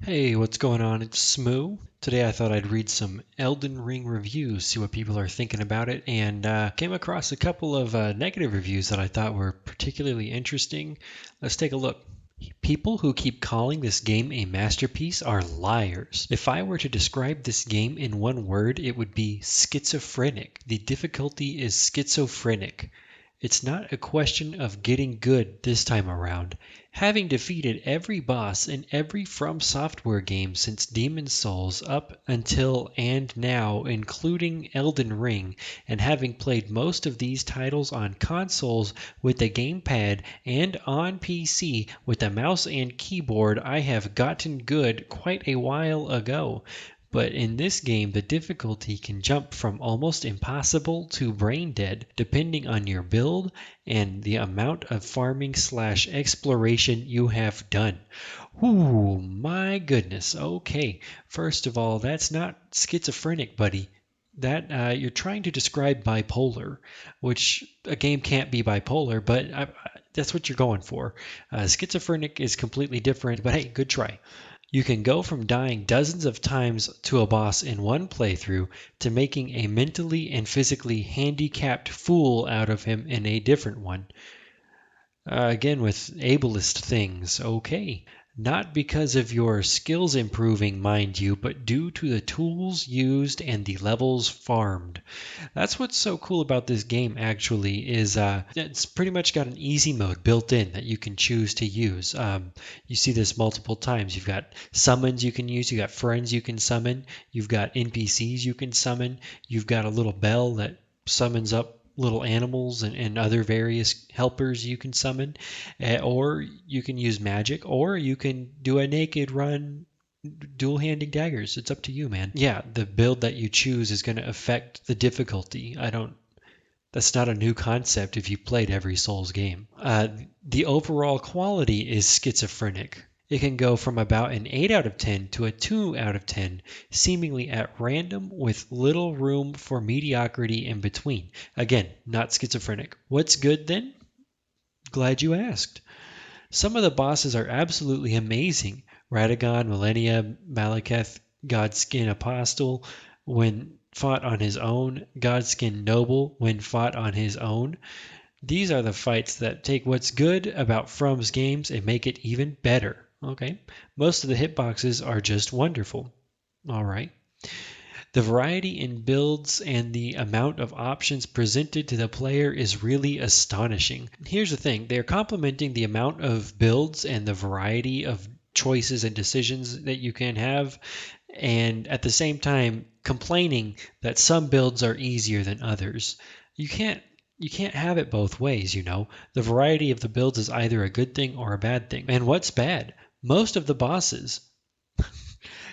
Hey, what's going on? It's Smoo. Today I thought I'd read some Elden Ring reviews, see what people are thinking about it, and came across a couple of negative reviews that I thought were particularly interesting. Let's take a look. People who keep calling this game a masterpiece are liars. If I were to describe this game in one word, it would be schizophrenic. The difficulty is schizophrenic. It's not a question of getting good this time around. Having defeated every boss in every From Software game since Demon's Souls up until and now, including Elden Ring, and having played most of these titles on consoles with a gamepad and on PC with a mouse and keyboard, I have gotten good quite a while ago. But in this game, the difficulty can jump from almost impossible to brain dead, depending on your build and the amount of farming slash exploration you have done. Ooh, my goodness. Okay, first of all, that's not schizophrenic, buddy. That you're trying to describe bipolar, which a game can't be bipolar, but that's what you're going for. Schizophrenic is completely different, but hey, good try. You can go from dying dozens of times to a boss in one playthrough to making a mentally and physically handicapped fool out of him in a different one. Again, with ableist things, okay. Not because of your skills improving, mind you, but due to the tools used and the levels farmed. That's what's so cool about this game, actually, is it's pretty much got an easy mode built in that you can choose to use. You see this multiple times. You've got summons you can use, you've got friends you can summon, you've got NPCs you can summon, you've got a little bell that summons up little animals and other various helpers you can summon, or you can use magic, or you can do a naked run dual handing daggers. It's up to you, man. Yeah, the build that you choose is going to affect the difficulty. That's not a new concept if you played every Souls game. The overall quality is schizophrenic. It can go from about an 8 out of 10 to a 2 out of 10, seemingly at random with little room for mediocrity in between. Again, not schizophrenic. What's good then? Glad you asked. Some of the bosses are absolutely amazing. Radagon, Millennia, Malekith, Godskin Apostle, when fought on his own, Godskin Noble, when fought on his own. These are the fights that take what's good about From's games and make it even better. Okay, most of the hitboxes are just wonderful. All right. The variety in builds and the amount of options presented to the player is really astonishing. Here's the thing, they're complementing the amount of builds and the variety of choices and decisions that you can have, and at the same time complaining that some builds are easier than others. You can't you can't have it both ways, you know. The variety of the builds is either a good thing or a bad thing. And what's bad? Most of the bosses.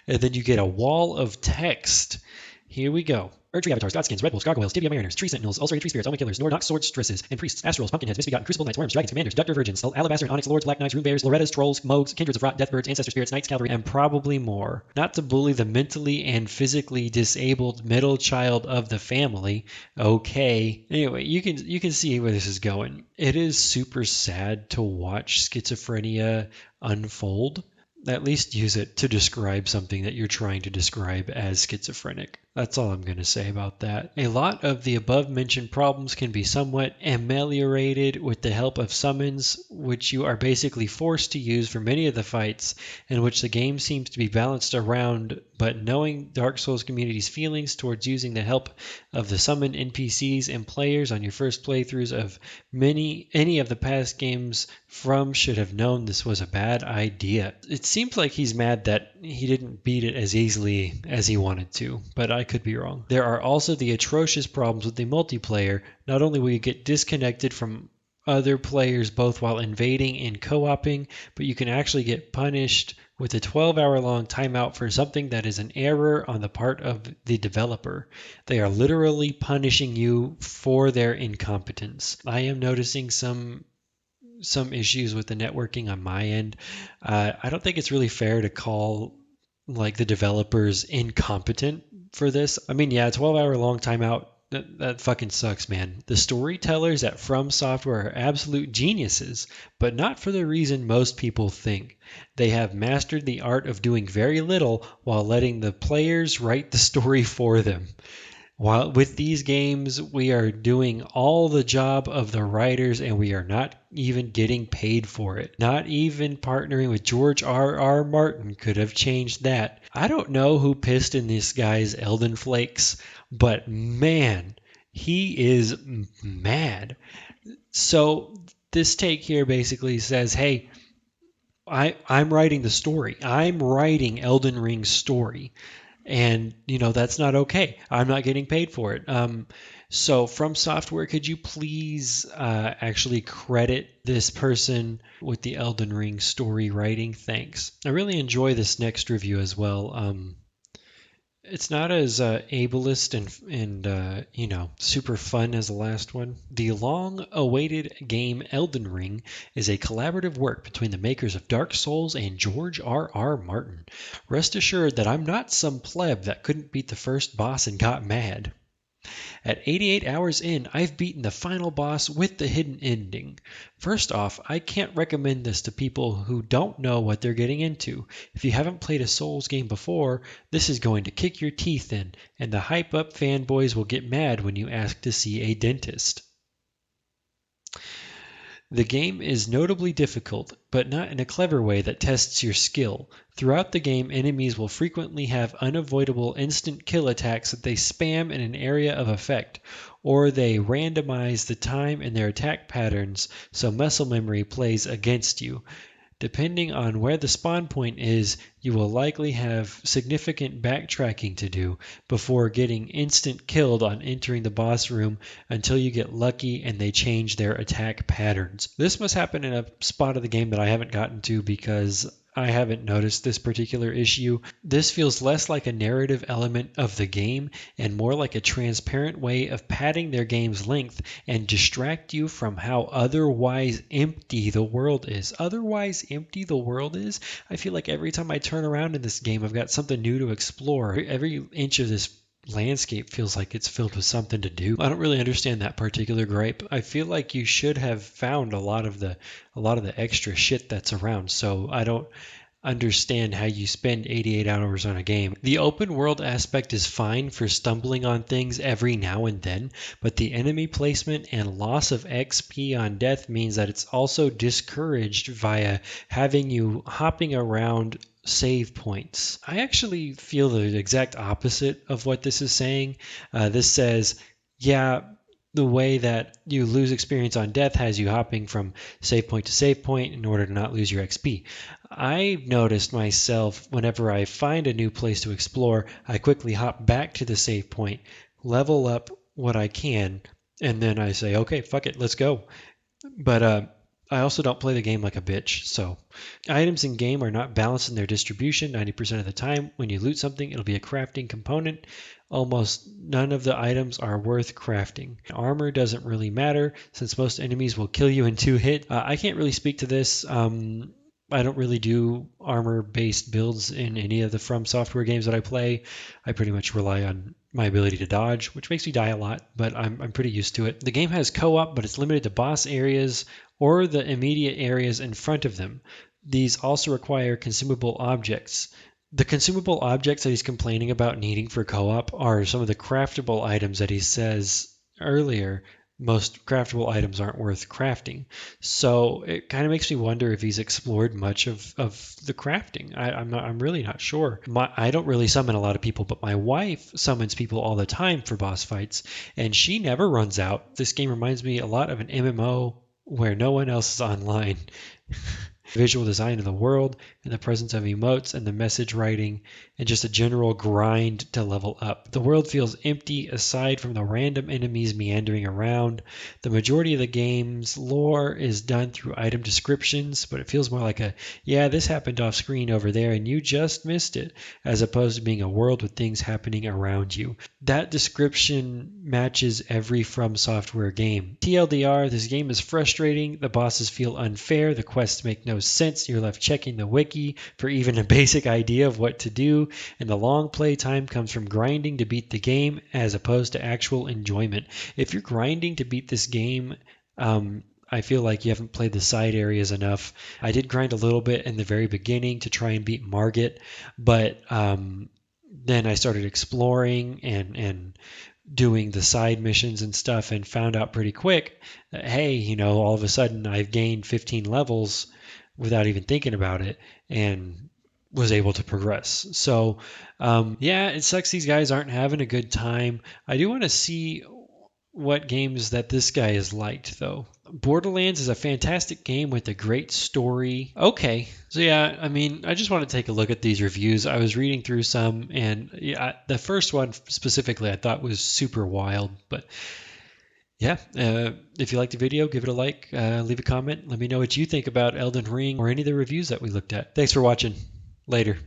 And then you get a wall of text. Here we go. Tree avatars, godskins, red wolves, gargoyles, tibia mariners, tree sentinels, ulcerated tree spirits, omen killers, Nox swords, stresses, and priests, astrals, pumpkinheads, misbegotten, crucible knights, worms, dragons, commanders, ductor virgins, alabaster and onyx lords, black knights, rune bears, lorettas, trolls, mogues, kindreds of rot, deathbirds, ancestor spirits, knights, cavalry, and probably more. Not to bully the mentally and physically disabled middle child of the family. Okay. Anyway, you can see where this is going. It is super sad to watch schizophrenia unfold. At least use it to describe something that you're trying to describe as schizophrenic. That's all I'm going to say about that. A lot of the above mentioned problems can be somewhat ameliorated with the help of summons, which you are basically forced to use for many of the fights, and which the game seems to be balanced around, but knowing Dark Souls community's feelings towards using the help of the summoned NPCs and players on your first playthroughs of any of the past games From should have known this was a bad idea. It seems like he's mad that he didn't beat it as easily as he wanted to, but I could be wrong. There are also the atrocious problems with the multiplayer. Not only will you get disconnected from other players both while invading and co-oping, but you can actually get punished with a 12-hour-long timeout for something that is an error on the part of the developer. They are literally punishing you for their incompetence. I am noticing some issues with the networking on my end. I don't think it's really fair to call like the developers incompetent for this. I mean, yeah, 12-hour long timeout That fucking sucks, man. The storytellers at From Software are absolute geniuses, but not for the reason most people think. They have mastered the art of doing very little while letting the players write the story for them. While with these games, we are doing all the job of the writers and we are not even getting paid for it. Not even partnering with George R. Martin could have changed that. I don't know who pissed in this guy's Elden Flakes, but man, he is mad. So this take here basically says, hey, I'm writing the story. I'm writing Elden Ring's story. And that's not okay. I'm not getting paid for it. So From Software, could you please actually credit this person with the Elden Ring story writing? Thanks. I really enjoy this next review as well. It's not as ableist and super fun as the last one. The long-awaited game Elden Ring is a collaborative work between the makers of Dark Souls and George R. Martin. Rest assured that I'm not some pleb that couldn't beat the first boss and got mad. At 88 hours in, I've beaten the final boss with the hidden ending. First off, I can't recommend this to people who don't know what they're getting into. If you haven't played a Souls game before, this is going to kick your teeth in, and the hype-up fanboys will get mad when you ask to see a dentist. The game is notably difficult, but not in a clever way that tests your skill. Throughout the game, enemies will frequently have unavoidable instant kill attacks that they spam in an area of effect, or they randomize the time and their attack patterns so muscle memory plays against you. Depending on where the spawn point is, you will likely have significant backtracking to do before getting instant killed on entering the boss room until you get lucky and they change their attack patterns. This must happen in a spot of the game that I haven't gotten to because I haven't noticed this particular issue. This feels less like a narrative element of the game and more like a transparent way of padding their game's length and distract you from how otherwise empty the world is. Otherwise empty the world is? I feel like every time I turn around in this game, I've got something new to explore. Every inch of this landscape feels like it's filled with something to do. I don't really understand that particular gripe. I feel like you should have found a lot of the extra shit that's around. So I don't understand how you spend 88 hours on a game. The open world aspect is fine for stumbling on things every now and then, but the enemy placement and loss of XP on death means that it's also discouraged via having you hopping around save points. I actually feel the exact opposite of what this is saying. This says, yeah, the way that you lose experience on death has you hopping from save point to save point in order to not lose your XP. I've noticed myself whenever I find a new place to explore, I quickly hop back to the save point, level up what I can, and then I say, okay, fuck it, let's go. But I also don't play the game like a bitch, so items in game are not balanced in their distribution 90% of the time. When you loot something, it'll be a crafting component. Almost none of the items are worth crafting. Armor doesn't really matter since most enemies will kill you in 2 hits. I can't really speak to this. I don't really do armor-based builds in any of the From Software games that I play. I pretty much rely on my ability to dodge, which makes me die a lot, but I'm pretty used to it. The game has co-op, but it's limited to boss areas or the immediate areas in front of them. These also require consumable objects. The consumable objects that he's complaining about needing for co-op are some of the craftable items that he says earlier. Most craftable items aren't worth crafting. So it kind of makes me wonder if he's explored much of the crafting. I'm really not sure. I don't really summon a lot of people, but my wife summons people all the time for boss fights, and she never runs out. This game reminds me a lot of an MMO where no one else is online. Visual design of the world, and the presence of emotes and the message writing, and just a general grind to level up. The world feels empty aside from the random enemies meandering around. The majority of the game's lore is done through item descriptions, but it feels more like yeah, this happened off screen over there and you just missed it, as opposed to being a world with things happening around you. That description matches every From Software game. TLDR, this game is frustrating, the bosses feel unfair, the quests make no sense. You're left checking the wiki for even a basic idea of what to do, and the long play time comes from grinding to beat the game as opposed to actual enjoyment. If you're grinding to beat this game, I feel like you haven't played the side areas enough. I did grind a little bit in the very beginning to try and beat Margit, but then I started exploring and doing the side missions and stuff and found out pretty quick that, hey, all of a sudden I've gained 15 levels without even thinking about it and was able to progress. So, yeah, it sucks these guys aren't having a good time. I do want to see what games that this guy has liked, though. Borderlands is a fantastic game with a great story. Okay, so yeah, I mean, I just want to take a look at these reviews. I was reading through some, and yeah, the first one specifically I thought was super wild. But yeah, if you liked the video, give it a like, leave a comment, let me know what you think about Elden Ring or any of the reviews that we looked at. Thanks for watching. Later.